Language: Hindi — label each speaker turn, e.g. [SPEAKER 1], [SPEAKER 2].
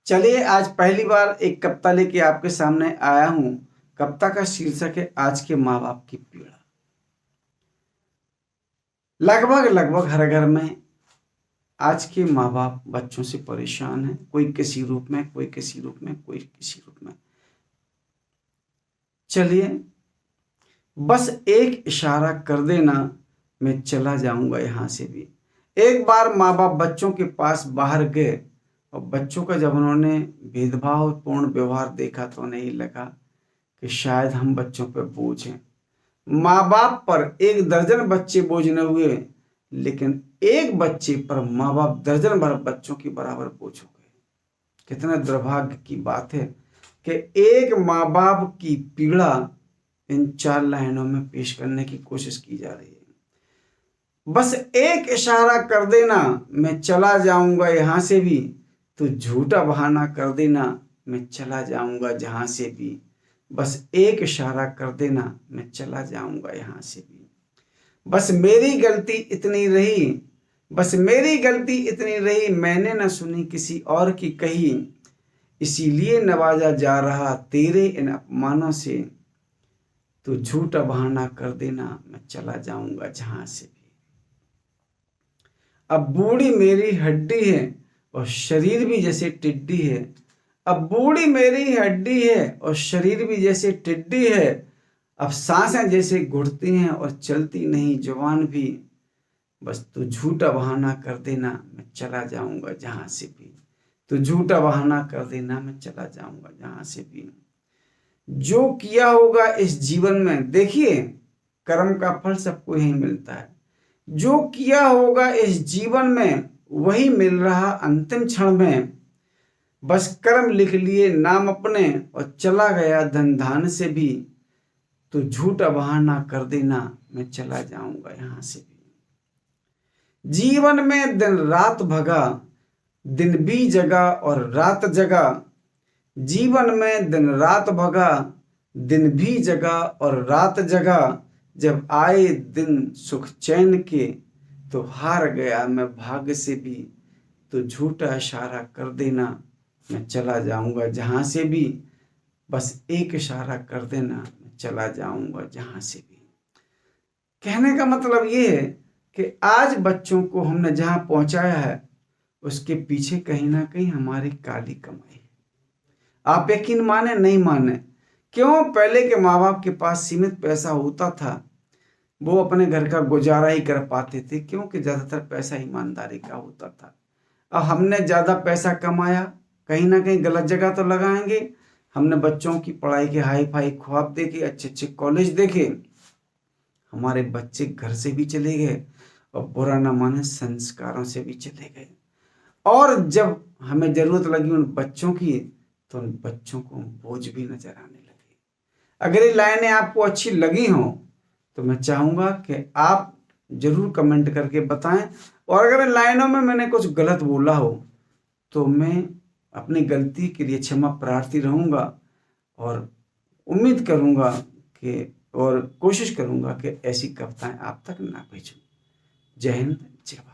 [SPEAKER 1] चलिए आज पहली बार एक कविता लेके आपके सामने आया हूं। कविता का शीर्षक है आज के माँ बाप की पीड़ा। लगभग लगभग हर घर में आज के माँ बाप बच्चों से परेशान हैं, कोई किसी रूप में, कोई किसी रूप में, कोई किसी रूप में। चलिए बस एक इशारा कर देना, मैं चला जाऊंगा यहां से भी। एक बार माँ बाप बच्चों के पास बाहर गए और बच्चों का जब उन्होंने भेदभावपूर्ण व्यवहार देखा तो उन्हें ही लगा कि शायद हम बच्चों पर बोझ हैं। माँ बाप पर एक दर्जन बच्चे बोझ न हुए, लेकिन एक बच्चे पर माँ बाप दर्जन भर बच्चों के बराबर बोझ हो गए। कितना दुर्भाग्य की बात है कि एक माँ बाप की पीड़ा इन 4 लाइनों में पेश करने की कोशिश की जा रही है। बस एक इशारा कर देना, मैं चला जाऊंगा यहां से भी। तो झूठा बहाना कर देना, मैं चला जाऊंगा जहां से भी। बस एक इशारा कर देना, मैं चला जाऊंगा यहां से भी। बस मेरी गलती इतनी रही, बस मेरी गलती इतनी रही, मैंने न सुनी किसी और की कही। इसीलिए नवाजा जा रहा तेरे इन अपमानों से। तो झूठा बहाना कर देना, मैं चला जाऊंगा जहां से भी। अब बूढ़ी मेरी हड्डी है और शरीर भी जैसे टिड्डी है। अब बूढ़ी मेरी हड्डी है और शरीर भी जैसे टिड्डी है। अब सांसें जैसे घुटती हैं और चलती नहीं जुबान भी। बस तू झूठा बहाना कर देना, मैं चला जाऊंगा जहां से भी। तो झूठा बहाना कर देना, मैं चला जाऊंगा जहां से भी। जो किया होगा इस जीवन में, देखिए कर्म का फल सबको ही मिलता है। जो किया होगा इस जीवन में वही मिल रहा अंतिम क्षण में। बस कर्म लिख लिए नाम अपने और चला गया धन धान से भी। तो झूठा बहाना कर देना, मैं चला जाऊंगा यहां से भी। जीवन में दिन रात भगा, दिन भी जगा और रात जगा। जीवन में दिन रात भगा, दिन भी जगा और रात जगा। जब आए दिन सुख चैन के, तो हार गया मैं भाग्य से भी। तो झूठा इशारा कर देना, मैं चला जाऊंगा जहां से भी। बस एक इशारा कर देना, मैं चला जाऊंगा जहां से भी। कहने का मतलब ये है कि आज बच्चों को हमने जहां पहुंचाया है उसके पीछे कहीं ना कहीं हमारी काली कमाई है। आप यकीन माने नहीं माने, क्यों? पहले के माँ बाप के पास सीमित पैसा होता था, वो अपने घर का गुजारा ही कर पाते थे, क्योंकि ज्यादातर पैसा ईमानदारी का होता था। अब हमने ज्यादा पैसा कमाया, कहीं ना कहीं गलत जगह तो लगाएंगे। हमने बच्चों की पढ़ाई के हाई फाई ख्वाब देखे, अच्छे अच्छे कॉलेज देखे, हमारे बच्चे घर से भी चले गए और बुरा न माने संस्कारों से भी चले गए। और जब हमें जरूरत लगी उन बच्चों की, तो उन बच्चों को बोझ भी नजर आने लगे। अगर ये लाइनें आपको अच्छी लगी हों तो मैं चाहूंगा कि आप जरूर कमेंट करके बताएं। और अगर इन लाइनों में मैंने कुछ गलत बोला हो तो मैं अपनी गलती के लिए क्षमा प्रार्थी रहूंगा और उम्मीद करूंगा कि और कोशिश करूंगा कि ऐसी कविताएं आप तक ना भेजूं। जय हिंद, जय भारत।